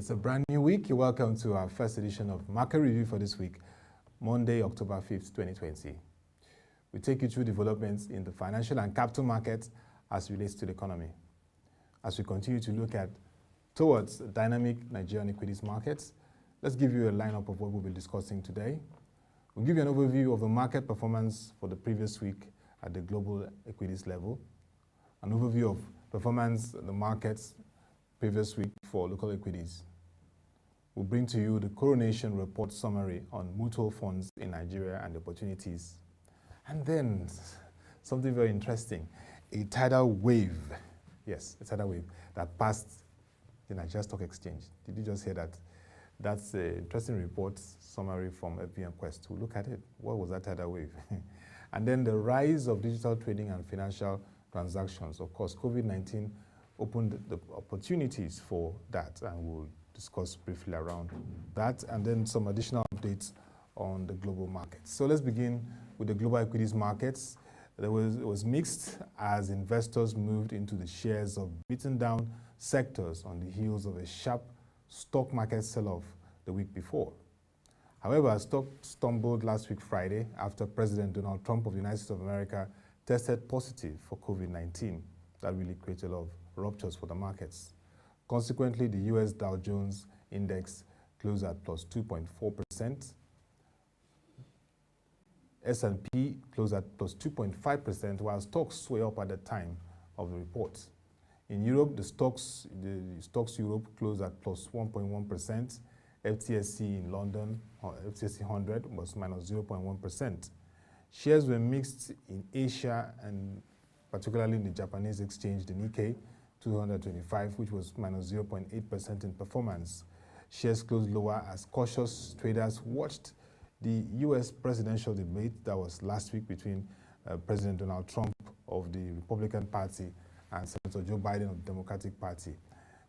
It's a brand new week. You're welcome to our first edition of Market Review for this week, Monday, October 5th, 2020. We take you through developments in the financial and capital markets as it relates to the economy. As we continue to look towards dynamic Nigerian equities markets, let's give you a lineup of what we'll be discussing today. We'll give you an overview of the market performance for the previous week at the global equities level, an overview of performance in the markets previous week for local equities. We'll bring to you the coronation report summary on mutual funds in Nigeria and the opportunities. And then something very interesting, a tidal wave. Yes, a tidal wave that passed the Nigeria Stock Exchange. Did you just hear that? That's an interesting report summary from FBN Quest. We'll look at it. What was that tidal wave? And then the rise of digital trading and financial transactions. Of course, COVID-19 opened the opportunities for that, and we'll discuss briefly around that, and then some additional updates on the global markets. So let's begin with the global equities markets. It was mixed as investors moved into the shares of beaten down sectors on the heels of a sharp stock market sell-off the week before. However, stock stumbled last week Friday after President Donald Trump of the United States of America tested positive for COVID-19. That really created a lot of ruptures for the markets. Consequently, the US Dow Jones Index closed at plus 2.4%. S&P closed at plus 2.5%, while stocks were up at the time of the report. In Europe, the stocks Europe closed at plus 1.1%. FTSE in London, FTSE 100 was minus 0.1%. Shares were mixed in Asia and particularly in the Japanese exchange, the Nikkei 225, which was minus 0.8% in performance. Shares closed lower as cautious traders watched the U.S. presidential debate that was last week between President Donald Trump of the Republican Party and Senator Joe Biden of the Democratic Party.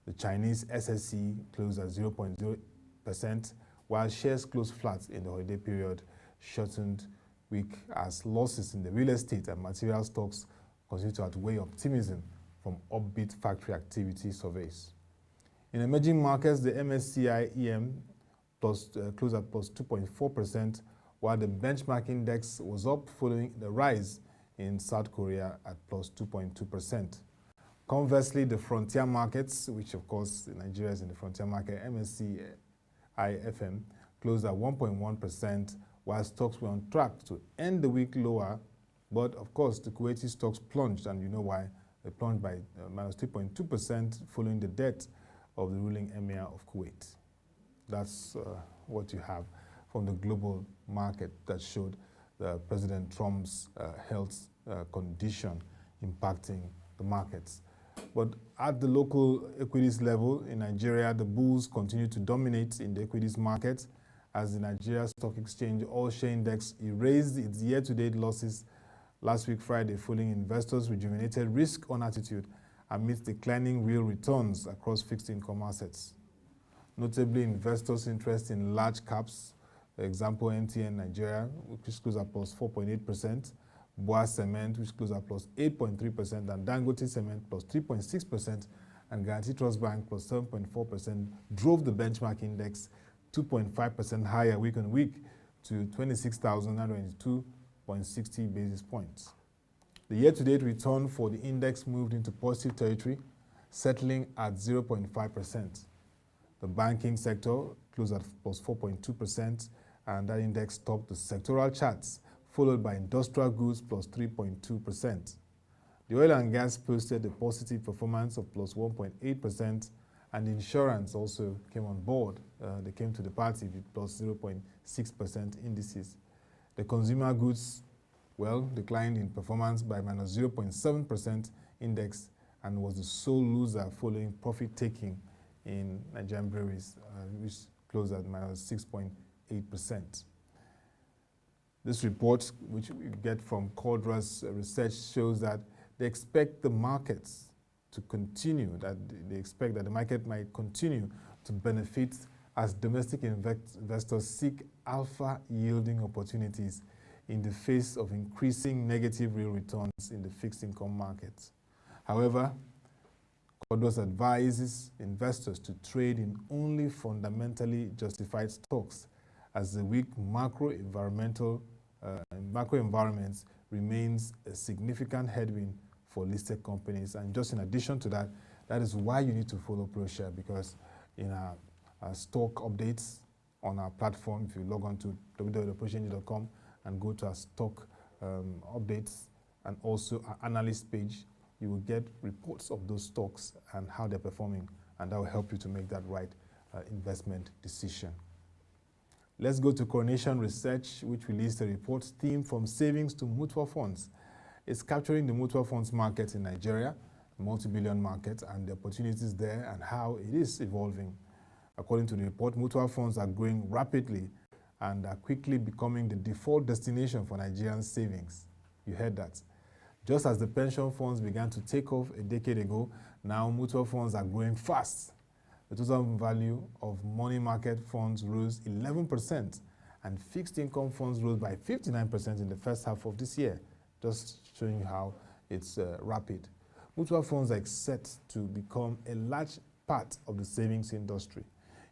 The Chinese SSE closed at 0.0%, while shares closed flat in the holiday period, shortened week as losses in the real estate and material stocks continue to outweigh optimism from upbeat factory activity surveys. In emerging markets, the MSCI EM closed at plus 2.4%, while the benchmark index was up following the rise in South Korea at plus 2.2%. Conversely, the frontier markets, which of course Nigeria is in the frontier market, MSCI FM closed at 1.1%, while stocks were on track to end the week lower. But of course, the Kuwaiti stocks plunged, and you know why. They plunged by minus 3.2% following the death of the ruling Emir of Kuwait. That's what you have from the global market that showed President Trump's health condition impacting the markets. But at the local equities level in Nigeria, the bulls continue to dominate in the equities market as the Nigeria Stock Exchange All-Share Index erased its year-to-date losses last week Friday, following investors' rejuvenated risk-on attitude amidst declining real returns across fixed income assets. Notably, investors' interest in large caps, for example, MTN Nigeria, which closed at plus 4.8%, Boa Cement, which closed at plus 8.3%, and Dangote Cement plus 3.6%, and Guarantee Trust Bank plus 7.4%, drove the benchmark index 2.5% higher week on week to 26,922.60 basis points. The year-to-date return for the index moved into positive territory, settling at 0.5%. The banking sector closed at plus 4.2%, and that index topped the sectoral charts, followed by industrial goods plus 3.2%. The oil and gas posted a positive performance of plus 1.8%, and insurance also came on board. They came to the party with plus 0.6% indices. The consumer goods, declined in performance by minus 0.7% index and was the sole loser following profit-taking in Nigerian breweries, which closed at minus 6.8%. This report, which we get from Cordra's research, shows that they expect the markets to continue, that they expect that the market might continue to benefit as domestic investors seek alpha-yielding opportunities in the face of increasing negative real returns in the fixed income markets. However, Cordros advises investors to trade in only fundamentally justified stocks as the weak macro environment remains a significant headwind for listed companies. And just in addition to that, that is why you need to follow ProShare, because in our stock updates on our platform, if you log on to www.proshareenergy.com and go to our stock updates and also our analyst page, you will get reports of those stocks and how they're performing, and that will help you to make that right investment decision. Let's go to Coronation Research, which released a report themed From Savings to Mutual Funds. It's capturing the mutual funds market in Nigeria, a multi-billion market, and the opportunities there and how it is evolving. According to the report, mutual funds are growing rapidly and are quickly becoming the default destination for Nigerian savings. You heard that. Just as the pension funds began to take off a decade ago, now mutual funds are growing fast. The total value of money market funds rose 11%, and fixed income funds rose by 59% in the first half of this year, just showing you how it's rapid. Mutual funds are set to become a large part of the savings industry.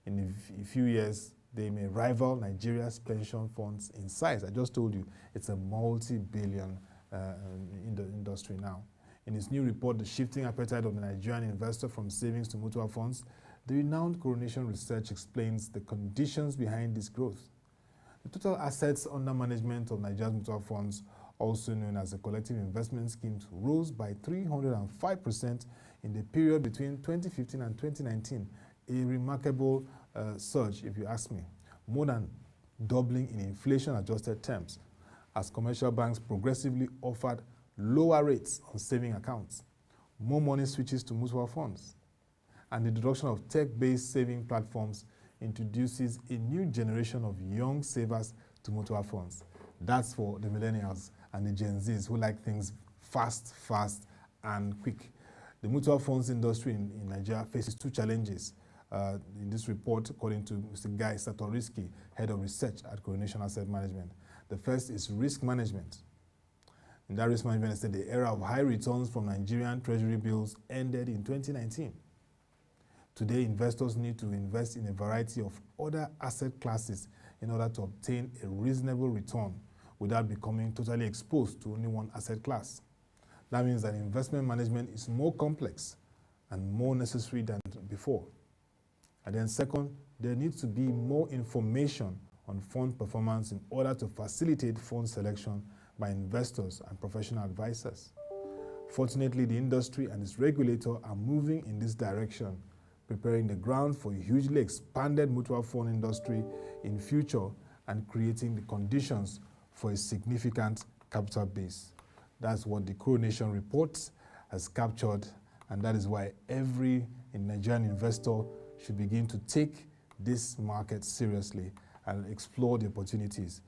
In a few years, they may rival Nigeria's pension funds in size. I just told you, it's a multi-billion in the industry now. In its new report, The Shifting Appetite of the Nigerian Investor from Savings to Mutual Funds, the renowned Coronation Research explains the conditions behind this growth. The total assets under management of Nigeria's mutual funds, also known as the collective investment schemes, rose by 305% in the period between 2015 and 2019, a remarkable surge, if you ask me, more than doubling in inflation-adjusted terms, as commercial banks progressively offered lower rates on saving accounts. More money switches to mutual funds, and the introduction of tech-based saving platforms introduces a new generation of young savers to mutual funds. That's for the millennials and the Gen Zs who like things fast, and quick. The mutual funds industry in Nigeria faces two challenges. In this report, according to Mr. Guy Satoriski, Head of Research at Coronation Asset Management. The first is risk management. In that risk management, said the era of high returns from Nigerian treasury bills ended in 2019. Today, investors need to invest in a variety of other asset classes in order to obtain a reasonable return without becoming totally exposed to only one asset class. That means that investment management is more complex and more necessary than before. And then second, there needs to be more information on fund performance in order to facilitate fund selection by investors and professional advisors. Fortunately, the industry and its regulator are moving in this direction, preparing the ground for a hugely expanded mutual fund industry in future and creating the conditions for a significant capital base. That's what the Coronation report has captured, and that is why every Nigerian investor should begin to take this market seriously and explore the opportunities.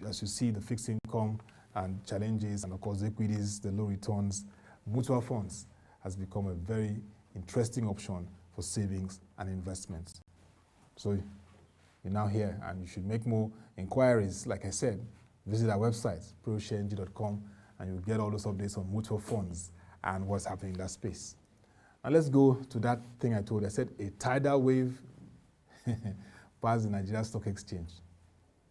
As you see, the fixed income and challenges, and of course equities, the low returns, mutual funds has become a very interesting option for savings and investments. So you're now here, and you should make more inquiries. Like I said, visit our website, proshareenergy.com, and you'll get all those updates on mutual funds and what's happening in that space. Now let's go to that thing I told you. I said a tidal wave passed the Nigeria Stock Exchange.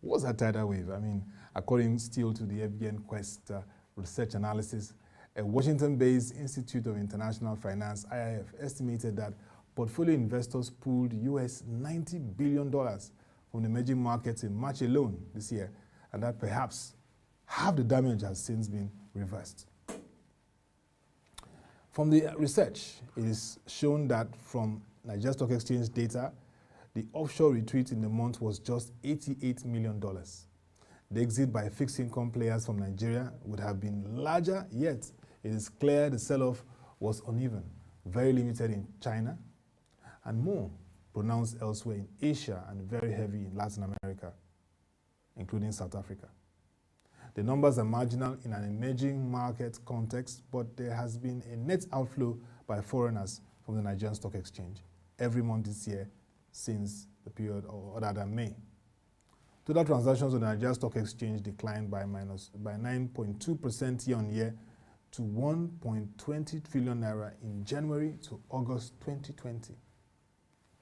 What's a tidal wave? I mean, according still to the FBN Quest research analysis, a Washington-based Institute of International Finance, IIF, estimated that portfolio investors pulled US $90 billion from the emerging markets in March alone this year, and that perhaps half the damage has since been reversed. From the research, it is shown that from Nigeria Stock Exchange data, the offshore retreat in the month was just $88 million. The exit by fixed income players from Nigeria would have been larger, yet it is clear the sell-off was uneven, very limited in China, and more pronounced elsewhere in Asia and very heavy in Latin America, including South Africa. The numbers are marginal in an emerging market context, but there has been a net outflow by foreigners from the Nigerian Stock Exchange every month this year since the period other than May. Total transactions on the Nigerian Stock Exchange declined by 9.2% year-on-year to 1.20 trillion naira in January to August 2020,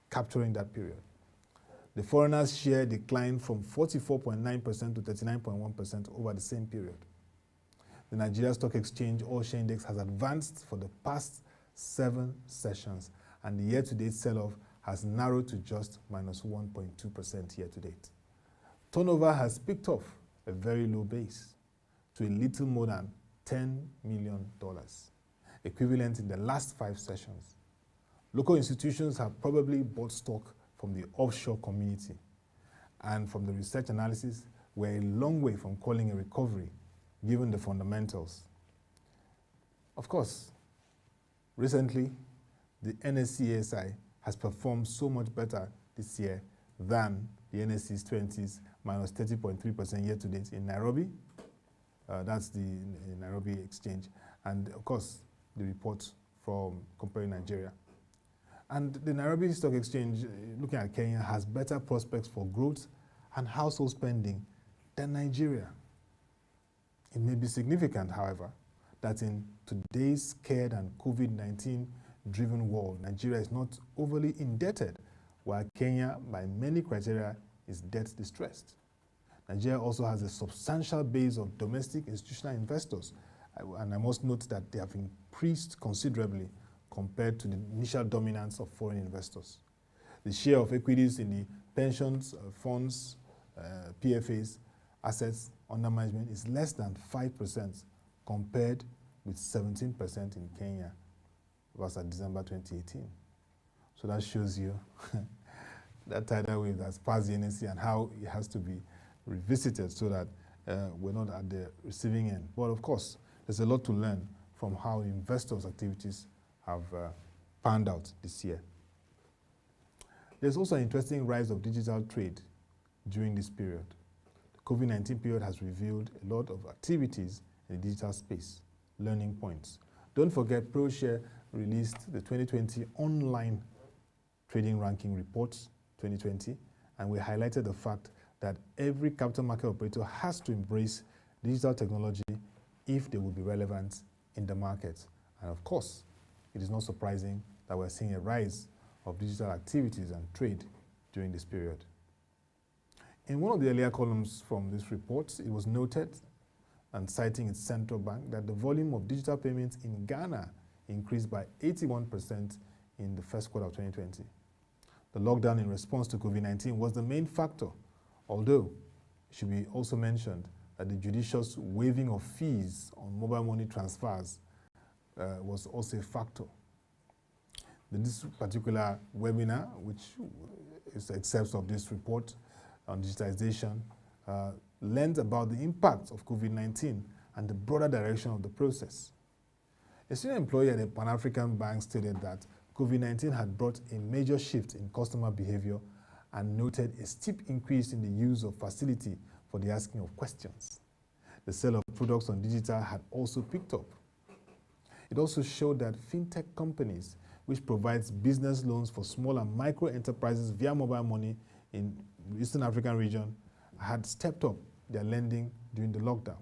capturing that period. The foreigners' share declined from 44.9% to 39.1% over the same period. The Nigeria Stock Exchange All-Share Index has advanced for the past 7 sessions, and the year-to-date sell-off has narrowed to just minus 1.2% year-to-date. Turnover has picked off a very low base to a little more than $10 million, equivalent in the last 5 sessions. Local institutions have probably bought stock from the offshore community, and from the research analysis, we're a long way from calling a recovery given the fundamentals. Of course, recently, the NSE-ASI has performed so much better this year than the NSE's 20s, minus 30.3% year-to-date in Nairobi. That's the Nairobi exchange. And of course, the report from comparing Nigeria. And the Nairobi Stock Exchange, looking at Kenya, has better prospects for growth and household spending than Nigeria. It may be significant, however, that in today's scared and COVID-19 driven world, Nigeria is not overly indebted, while Kenya, by many criteria, is debt distressed. Nigeria also has a substantial base of domestic institutional investors, and I must note that they have increased considerably compared to the initial dominance of foreign investors. The share of equities in the pensions, funds, PFAs, assets under management is less than 5% compared with 17% in Kenya versus December 2018. So that shows you that tidal wave that's passed the NSE and how it has to be revisited so that we're not at the receiving end. But of course, there's a lot to learn from how investors' activities have panned out this year. There's also an interesting rise of digital trade during this period. The COVID-19 period has revealed a lot of activities in the digital space, learning points. Don't forget, ProShare released the 2020 online trading ranking reports 2020, and we highlighted the fact that every capital market operator has to embrace digital technology if they will be relevant in the market. And of course, it is not surprising that we're seeing a rise of digital activities and trade during this period. In one of the earlier columns from this report, it was noted, and citing its central bank, that the volume of digital payments in Ghana increased by 81% in the first quarter of 2020. The lockdown in response to COVID-19 was the main factor, although it should be also mentioned that the judicious waiving of fees on mobile money transfers was also a factor. This particular webinar, which is excerpts of this report on digitization, learned about the impact of COVID-19 and the broader direction of the process. A senior employee at a Pan-African bank stated that COVID-19 had brought a major shift in customer behavior and noted a steep increase in the use of facility for the asking of questions. The sale of products on digital had also picked up. It also showed that fintech companies, which provides business loans for small and micro enterprises via mobile money in the Eastern African region, had stepped up their lending during the lockdown.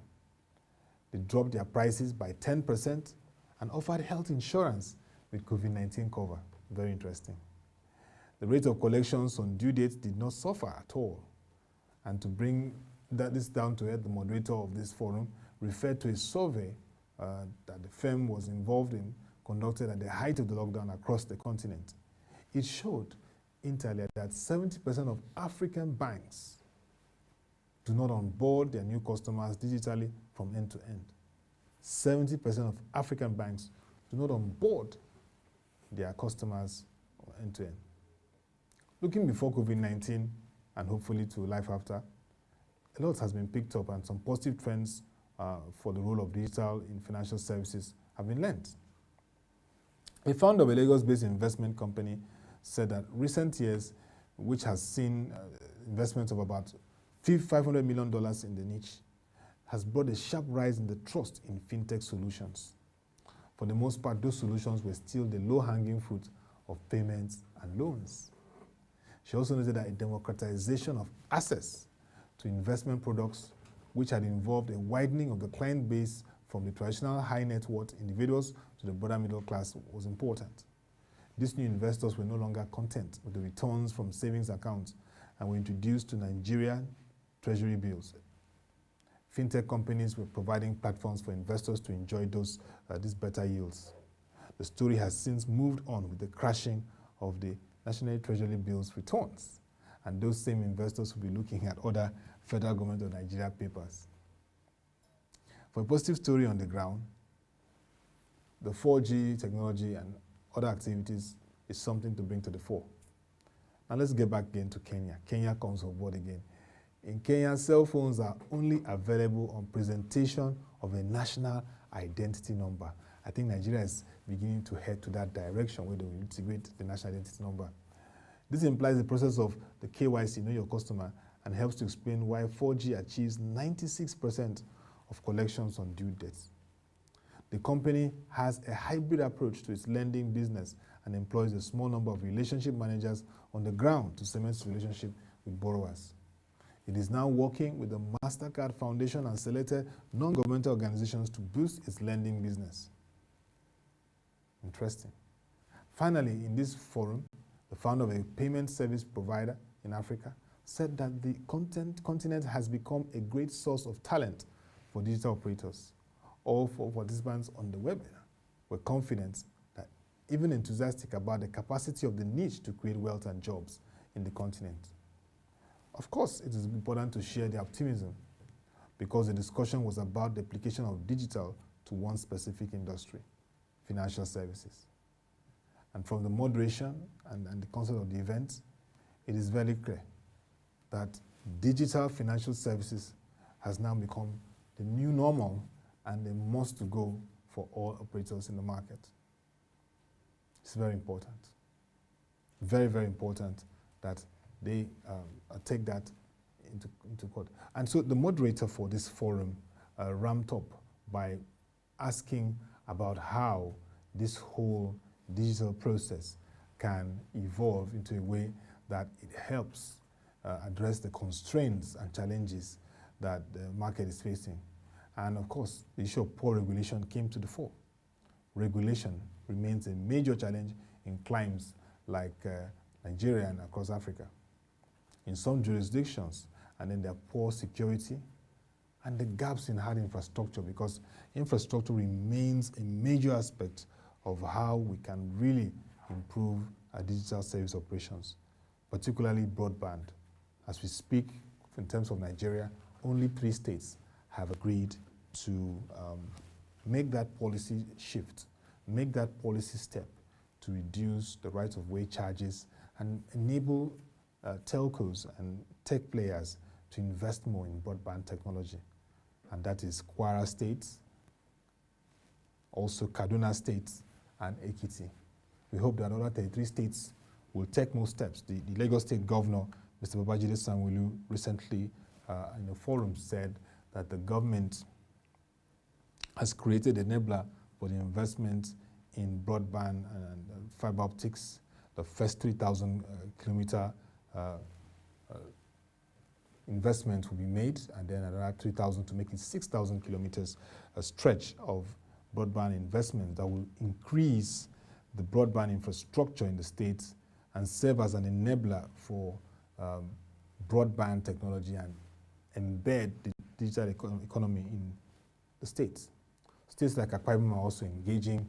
They dropped their prices by 10% and offered health insurance with COVID-19 cover. Very interesting. The rate of collections on due dates did not suffer at all. And to bring this down to earth, the moderator of this forum referred to a survey that the firm was involved in, conducted at the height of the lockdown across the continent. It showed, inter alia, that 70% of African banks do not onboard their new customers digitally from end to end. 70% of African banks do not onboard their customers end to end. Looking before COVID-19 and hopefully to life after, a lot has been picked up and some positive trends for the role of digital in financial services have been learned. A founder of a Lagos-based investment company said that recent years, which has seen investments of about $500 million in the niche, has brought a sharp rise in the trust in fintech solutions. For the most part, those solutions were still the low-hanging fruit of payments and loans. She also noted that a democratization of access to investment products, which had involved a widening of the client base from the traditional high net worth individuals to the broader middle class was important. These new investors were no longer content with the returns from savings accounts and were introduced to Nigerian treasury bills. Fintech companies were providing platforms for investors to enjoy these better yields. The story has since moved on with the crashing of the National Treasury bills returns, and those same investors will be looking at other federal government of Nigeria papers. For a positive story on the ground, the 4G technology and other activities is something to bring to the fore. Now let's get back again to Kenya. Kenya comes on board again. In Kenya, cell phones are only available on presentation of a national identity number. I think Nigeria is beginning to head to that direction where they will integrate the national identity number. This implies the process of the KYC, know your customer, and helps to explain why 4G achieves 96% of collections on due dates. The company has a hybrid approach to its lending business and employs a small number of relationship managers on the ground to cement its relationship with borrowers. It is now working with the MasterCard Foundation and selected non-governmental organizations to boost its lending business. Interesting. Finally, in this forum, the founder of a payment service provider in Africa said that the continent has become a great source of talent for digital operators. All four participants on the webinar were confident that even enthusiastic about the capacity of the niche to create wealth and jobs in the continent. Of course, it is important to share the optimism because the discussion was about the application of digital to one specific industry, financial services. And from the moderation and the concept of the event, it is very clear that digital financial services has now become the new normal and a must to go for all operators in the market. It's very important. Very, very important that they take that into court. And so the moderator for this forum ramped up by asking about how this whole digital process can evolve into a way that it helps address the constraints and challenges that the market is facing. And of course, the issue of poor regulation came to the fore. Regulation remains a major challenge in climes like Nigeria and across Africa. In some jurisdictions, and then there are poor security and the gaps in hard infrastructure, because infrastructure remains a major aspect of how we can really improve our digital service operations, particularly broadband. As we speak, in terms of Nigeria, only 3 states have agreed to make that policy shift, make that policy step to reduce the right-of-way charges and enable telcos and tech players to invest more in broadband technology. And that is Kwara State, also Kaduna State, and Ekiti. We hope that other 33 states will take more steps. The Lagos State Governor, Mr. Babajide Sanwo-Olu, recently in a forum said that the government has created an enabler for the investment in broadband and fiber optics. The first 3,000 kilometer investment will be made, and then another 3,000 to make it 6,000 kilometers, a stretch of broadband investment that will increase the broadband infrastructure in the states and serve as an enabler for broadband technology and embed the digital economy in the states. States like Akwa Ibom are also engaging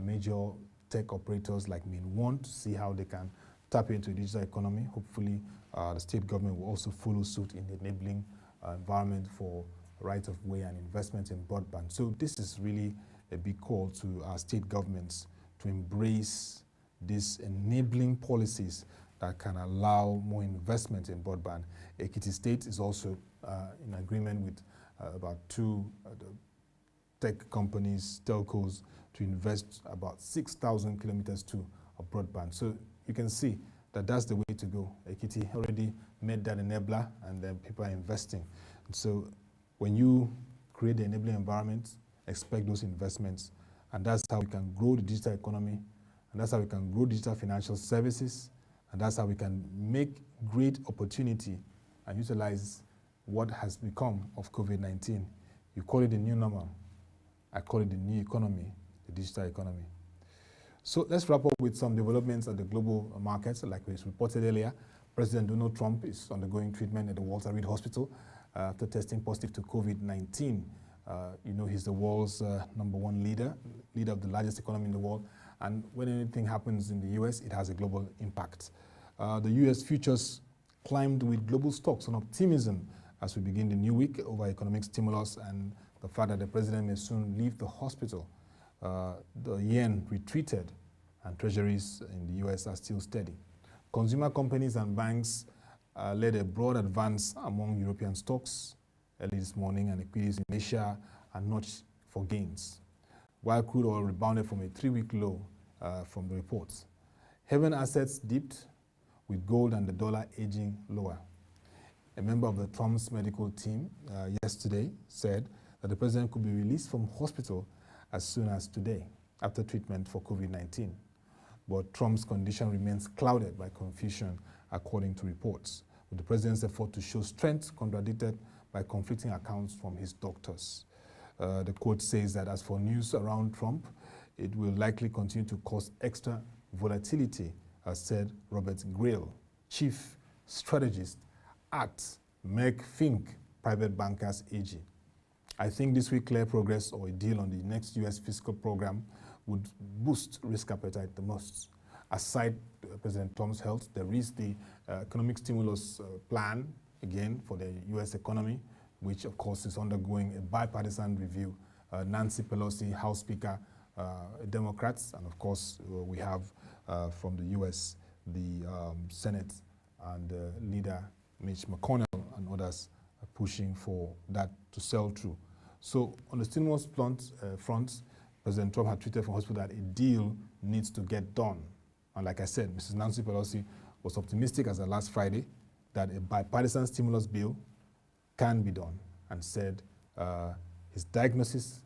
major tech operators like Main One to see how they can tap into the digital economy. Hopefully, the state government will also follow suit in the enabling environment for right-of-way and investment in broadband. So this is really a big call to our state governments to embrace these enabling policies that can allow more investment in broadband. Ekiti State is also in agreement with about 2 tech companies, telcos, to invest about 6,000 kilometers to of broadband. So you can see that that's the way to go. Ekiti already made that enabler, and then people are investing. And so when you create the enabling environment, expect those investments, and that's how we can grow the digital economy, and that's how we can grow digital financial services, and that's how we can make great opportunity and utilize what has become of COVID-19. You call it the new normal. I call it the new economy, the digital economy. So let's wrap up with some developments at the global markets. Like we reported earlier, President Donald Trump is undergoing treatment at the Walter Reed Hospital after testing positive to COVID-19. He's the world's #1 leader of the largest economy in the world. And when anything happens in the US, it has a global impact. The US futures climbed with global stocks on optimism as we begin the new week over economic stimulus and the fact that the president may soon leave the hospital. The yen retreated and treasuries in the US are still steady. Consumer companies and banks led a broad advance among European stocks early this morning, and equities in Asia are notched for gains, while crude oil rebounded from a 3-week low from the reports. Haven assets dipped, with gold and the dollar edging lower. A member of the Trump's medical team yesterday said that the president could be released from hospital as soon as today after treatment for COVID-19. But Trump's condition remains clouded by confusion, according to reports, with the president's effort to show strength contradicted by conflicting accounts from his doctors. The quote says that as for news around Trump, it will likely continue to cause extra volatility, as said Robert Grail, chief strategist at Merck Fink Private Bankers AG. I think this will clear progress or a deal on the next US fiscal program would boost risk appetite the most. Aside President Trump's health, there is the economic stimulus plan, again, for the US economy, which of course is undergoing a bipartisan review. Nancy Pelosi, House Speaker, Democrats, and of course we have from the US, the Senate and leader Mitch McConnell and others are pushing for that to sell through. So on the stimulus front, President Trump had tweeted from hospital that a deal needs to get done. And like I said, Mrs. Nancy Pelosi was optimistic as of last Friday that a bipartisan stimulus bill can be done, and said his diagnosis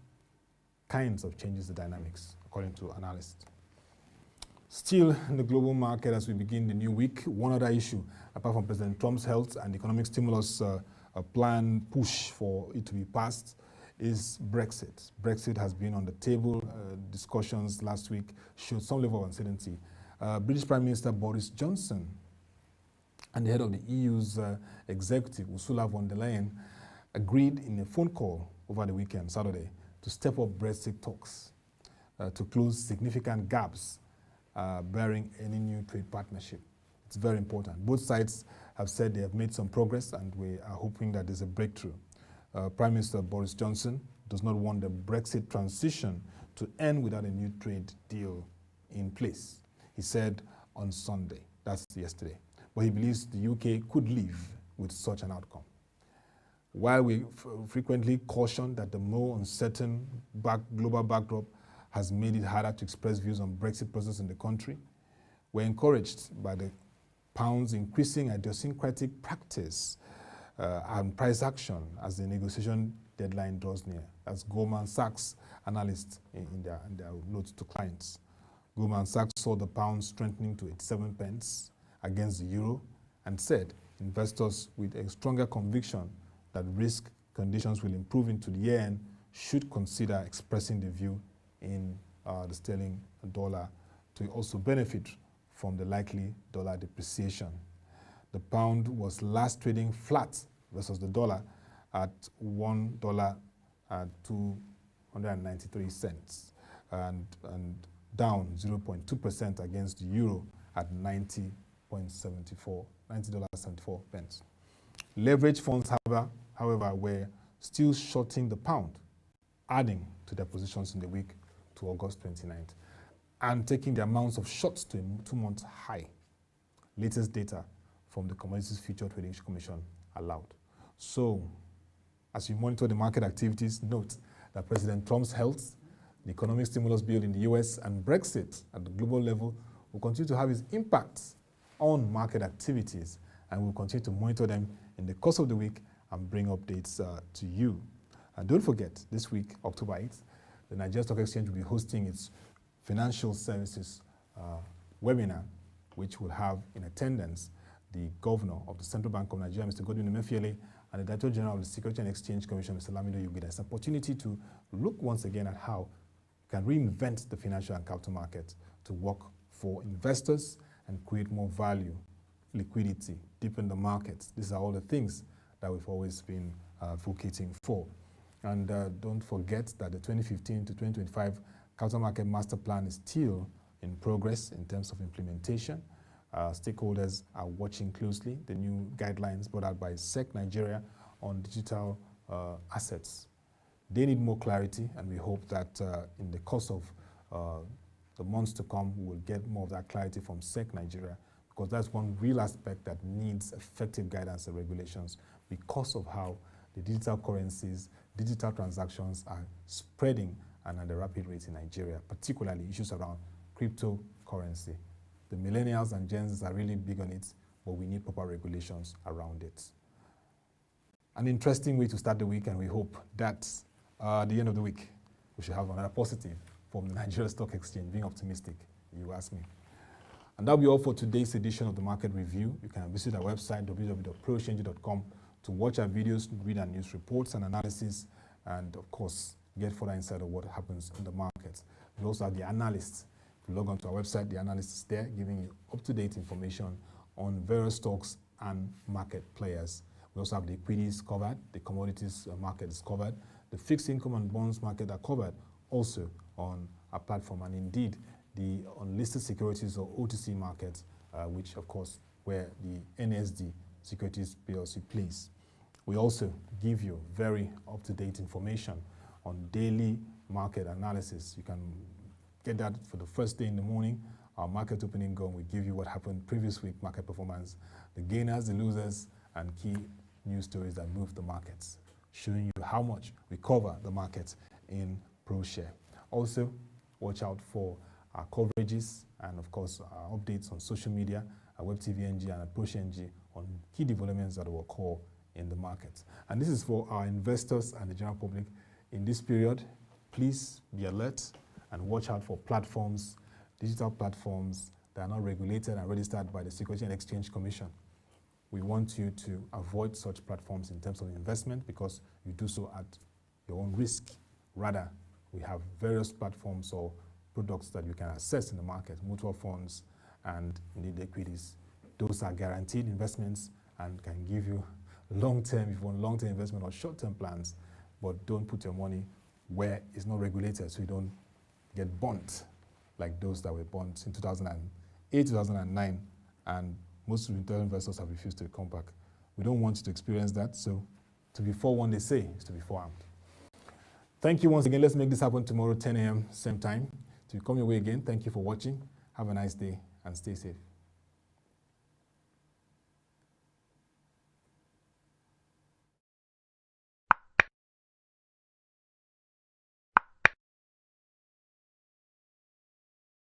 kinds of changes the dynamics, according to analysts. Still in the global market as we begin the new week, one other issue, apart from President Trump's health and economic stimulus plan push for it to be passed, is Brexit. Brexit has been on the table. Discussions last week showed some level of uncertainty. British Prime Minister Boris Johnson and the head of the EU's executive, Ursula von der Leyen, agreed in a phone call over the weekend, Saturday, to step up Brexit talks to close significant gaps bearing any new trade partnership. It's very important. Both sides have said they have made some progress, and we are hoping that there's a breakthrough. Prime Minister Boris Johnson does not want the Brexit transition to end without a new trade deal in place, he said on Sunday. That's yesterday. But he believes the UK could live with such an outcome. While we frequently caution that the more uncertain global backdrop has made it harder to express views on Brexit process in the country, we're encouraged by the pound's increasing idiosyncratic practice and price action as the negotiation deadline draws near. That's Goldman Sachs analysts in their notes to clients. Goldman Sachs saw the pound strengthening to 87 pence against the euro and said investors with a stronger conviction that risk conditions will improve into the year end should consider expressing the view in the sterling dollar to also benefit from the likely dollar depreciation. The pound was last trading flat versus the dollar at $1 and 293 cents and down 0.2% against the euro at $90.74 pence. Leverage funds, however, were still shorting the pound, adding to their positions in the week to August 29th and taking the amounts of shorts to a 2-month high. Latest data from the Commodities Future Trading Commission allowed. So, as you monitor the market activities, note that President Trump's health, the economic stimulus bill in the US, and Brexit at the global level will continue to have its impacts on market activities, and we'll continue to monitor them in the course of the week and bring updates to you. And don't forget, this week, October 8th, the Nigeria Stock Exchange will be hosting its financial services webinar, which will have in attendance the Governor of the Central Bank of Nigeria, Mr. Godwin Emefiele, and the Director General of the Securities and Exchange Commission, Mr. Lamido Yugida, is an opportunity to look once again at how we can reinvent the financial and capital market to work for investors and create more value, liquidity, deepen the markets. These are all the things that we've always been advocating for. And don't forget that the 2015 to 2025 Capital Market Master Plan is still in progress in terms of implementation. Stakeholders are watching closely the new guidelines brought out by SEC Nigeria on digital assets. They need more clarity, and we hope that in the course of the months to come, we will get more of that clarity from SEC Nigeria, because that's one real aspect that needs effective guidance and regulations because of how the digital currencies, digital transactions are spreading and at a rapid rate in Nigeria, particularly issues around cryptocurrency. The millennials and Gen Zs are really big on it, but we need proper regulations around it. An interesting way to start the week, and we hope that at the end of the week, we should have another positive from the Nigeria Stock Exchange, being optimistic, you ask me. And that'll be all for today's edition of the Market Review. You can visit our website, www.proexchange.com, to watch our videos, read our news reports and analysis, and of course, get further insight of what happens in the markets. We also have the analysts. If you log onto our website, the analyst is there giving you up-to-date information on various stocks and market players. We also have the equities covered, the commodities market is covered, the fixed income and bonds market are covered also on our platform, and indeed the unlisted securities or OTC market, which of course where the NSD Securities PLC plays. We also give you very up-to-date information on daily market analysis. You can get that for the first day in the morning. Our market opening gun will give you what happened previous week, market performance, the gainers, the losers, and key news stories that move the markets, showing you how much we cover the market in ProShare. Also, watch out for our coverages and of course our updates on social media, our WebTV NG and our ProShare NG on key developments that will occur in the market. And this is for our investors and the general public. In this period, please be alert and watch out for platforms, digital platforms that are not regulated and registered by the Securities and Exchange Commission. We want you to avoid such platforms in terms of investment because you do so at your own risk. Rather, we have various platforms or products that you can access in the market, mutual funds and indeed equities. Those are guaranteed investments and can give you long-term, if you want long-term investment or short-term plans, but don't put your money where it's not regulated so you don't get burnt like those that were burnt in 2008, 2009, and most retail investors have refused to come back. We don't want you to experience that, so to be forewarned, they say, is to be forearmed. Thank you once again. Let's make this happen tomorrow, 10 a.m., same time. To come your way again, thank you for watching. Have a nice day and stay safe.